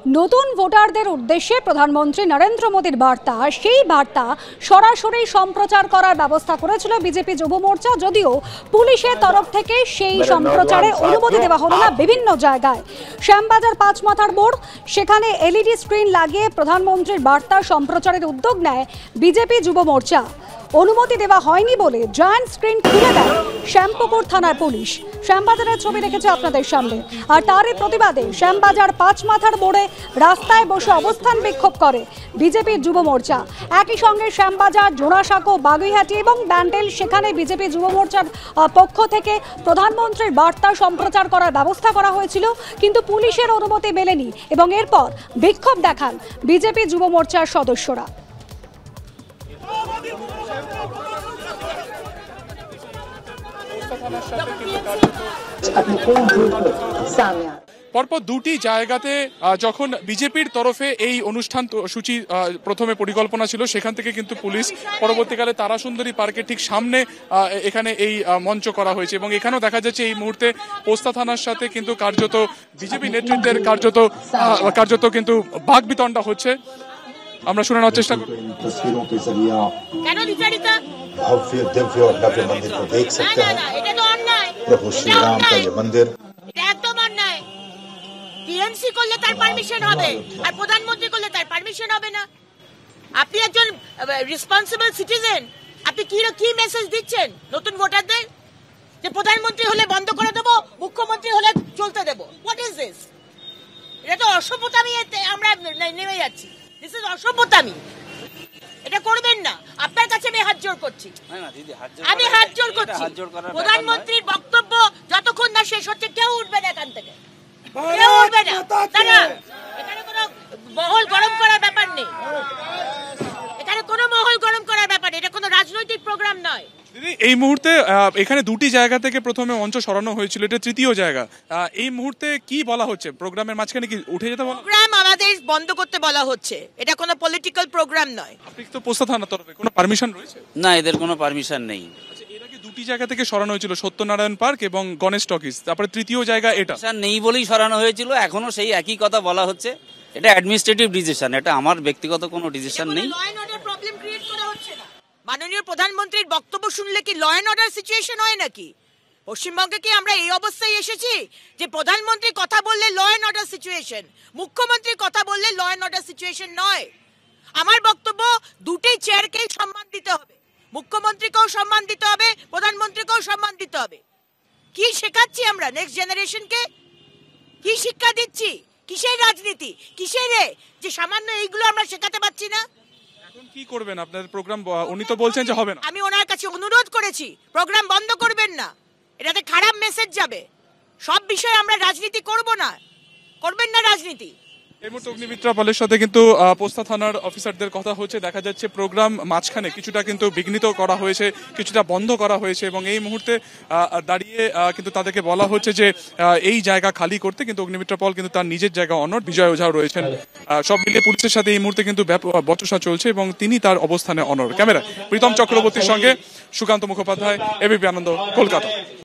নতুন ভোটারদের উদ্দেশ্যে প্রধানমন্ত্রী নরেন্দ্র মোদীর বার্তা, সেই বার্তা সরাসরি সম্প্রচার করার ব্যবস্থা করেছিল বিজেপি যুব মোর্চা। যদিও পুলিশের তরফ থেকে সেই সম্প্রচারে অনুমতি দেওয়া হলো না। বিভিন্ন জায়গায় শ্যামবাজার পাঁচমাথার মোড়, সেখানে এলইডি স্ক্রিন লাগিয়ে প্রধানমন্ত্রীর বার্তা সম্প্রচারের উদ্যোগ নেয় বিজেপি যুব মোর্চা। অনুমতি দেওয়া হয়নি বলে জয়েন্ট স্ক্রিন খুলে দেয় শ্যামপুকুর থানার পুলিশ। শ্যামবাজারের ছবি রেখেছে আপনাদের সামনে। আর তারই প্রতিবাদে শ্যামবাজার পাঁচমাথার মোড়ে রাস্তায় বসে অবস্থান বিক্ষোভ করে বিজেপির যুব মোর্চা। একই সঙ্গে শ্যামবাজার, জোড়াসাঁকো, বাগুইহাটি এবং ব্যান্ডেল, সেখানে বিজেপি যুব মোর্চার পক্ষ থেকে প্রধানমন্ত্রীর বার্তা সম্প্রচার করার ব্যবস্থা করা হয়েছিল, কিন্তু পুলিশের অনুমতি মেলেনি এবং এরপর বিক্ষোভ দেখান বিজেপি যুব মোর্চার সদস্যরা। পরপর দুটি জায়গাতে যখন বিজেপির তরফে এই অনুষ্ঠান সূচি প্রথমে পরিকল্পনা ছিল, সেখান থেকে কিন্তু পুলিশ পরবর্তীকালে তারাসুন্দরী পার্কের ঠিক সামনে এখানে এই মঞ্চ করা হয়েছে এবং এখানেও দেখা যাচ্ছে এই মুহূর্তে পোস্তা থানার সাথে কিন্তু কার্যত বিজেপি নেতৃত্বের কার্যত কিন্তু বাকবিতণ্ডা হচ্ছে। আমরা শুনে নেওয়ার চেষ্টা করি। भव्य दिव्य और नव्य मंदिर को देख सकते हैं। प्रभु श्री राम का ये मंदिर একদম অন্যায়। টিএমসি করলে তার পারমিশন হবে আর প্রধানমন্ত্রী করলে তার পারমিশন হবে না। আপনি একজন রেসপন্সিবল সিটিজেন, আপনি কি মেসেজ দিচ্ছেন নতুন ভোটারদের যে প্রধানমন্ত্রী হলে বন্ধ করে দেবো, মুখ্যমন্ত্রী হলে চলতে দেবো? What is this? এটা তো অসভ্যতামি। আমরা নেমে যাচ্ছি। দিস ইজ অসভ্যতামি। এটা করবেন না। আপনার কাছে আমি হাত জোড় করছি। আমি হাত জোড় করছি। প্রধানমন্ত্রীর বক্তব্য যতক্ষণ না শেষ হচ্ছে কেউ উঠবে না এখান থেকে, কেউ উঠবে না। এখানে কোনো মহল গরম করার ব্যাপার নেই। এখানে কোনো মহল গরম করার ব্যাপার নেই। এটা কোনো রাজনৈতিক প্রোগ্রাম নয়। এই মুহূর্তে এখানে দুটি জায়গা থেকে প্রথমে মঞ্চ সরানো হয়েছিল, এটা তৃতীয় জায়গা। এই মুহূর্তে কি বলা হচ্ছে? প্রোগ্রামের মাঝখানে কি উঠে যেতে বলা? প্রোগ্রাম আমাদের বন্ধ করতে বলা হচ্ছে। এটা কোনো পলিটিক্যাল প্রোগ্রাম নয়। আপনি তো পোস্তা থানার তরফে কোনো পারমিশন রয়েছে? না, এদের কোনো পারমিশন নেই। এর আগে দুটি জায়গা থেকে সরানো হয়েছিল, সত্যনারায়ণ পার্ক এবং গণেশ টকিজ, তারপরে তৃতীয় জায়গা এটা নেই বলেই সরানো হয়েছিল। এখনো সেই একই কথা বলা হচ্ছে। এটা অ্যাডমিনিস্ট্রেটিভ ডিসিশন, এটা আমার ব্যক্তিগত কোনো ডিসিশন নেই। মাননীয় প্রধানমন্ত্রীর বক্তব্য শুনলে কি ল এন্ড অর্ডার সিচুয়েশন হয় নাকি? পশ্চিমবঙ্গে কি আমরা এই অবস্থায় এসেছি যে প্রধানমন্ত্রী কথা বললে ল এন্ড অর্ডার সিচুয়েশন, মুখ্যমন্ত্রী কথা বললে ল এন্ড অর্ডার সিচুয়েশন নয়? আমার বক্তব্য দুটোই চেয়ারকেই সম্মান দিতে হবে, মুখ্যমন্ত্রীকেও সম্মান দিতে হবে, প্রধানমন্ত্রীকেও সম্মান দিতে হবে। কি শেখাচ্ছি আমরা নেক্সট জেনারেশনকে? কি শিক্ষা দিচ্ছি? কিসের রাজনীতি, কিসের যে সামান্য এইগুলো আমরা শেখাতে পারছি না? এখন কি করবেন আপনাদের প্রোগ্রাম? উনি তো বলছেন যে হবে না। আমি ওনার কাছে অনুরোধ করেছি প্রোগ্রাম বন্ধ করবেন না। এটাতে খারাপ মেসেজ যাবে। সব বিষয়ে আমরা রাজনীতি করব না, করবেন না রাজনীতি। এই মুহূর্তে অগ্নিমিত্রা পালের সাথে কিন্তু পোস্তা থানার অফিসারদের কথা হচ্ছে। দেখা যাচ্ছে প্রোগ্রাম মাঝখানে কিছুটা কিন্তু বিঘ্নিত করা হয়েছে, কিছুটা বন্ধ করা হয়েছে এবং এই মুহূর্তে দাঁড়িয়ে কিন্তু তাদেরকে বলা হচ্ছে যে এই জায়গা খালি করতে। কিন্তু অগ্নিমিত্রা পল কিন্তু তার নিজের জায়গা অনড়। বিজয় ওঝাও রয়েছেন। সব মিলিয়ে পুলিশের সাথে এই মুহূর্তে কিন্তু বচসা চলছে এবং তিনি তার অবস্থানে অনড়। ক্যামেরা প্রীতম চক্রবর্তীর সঙ্গে সুকান্ত মুখোপাধ্যায়, এবিপি আনন্দ, কলকাতা।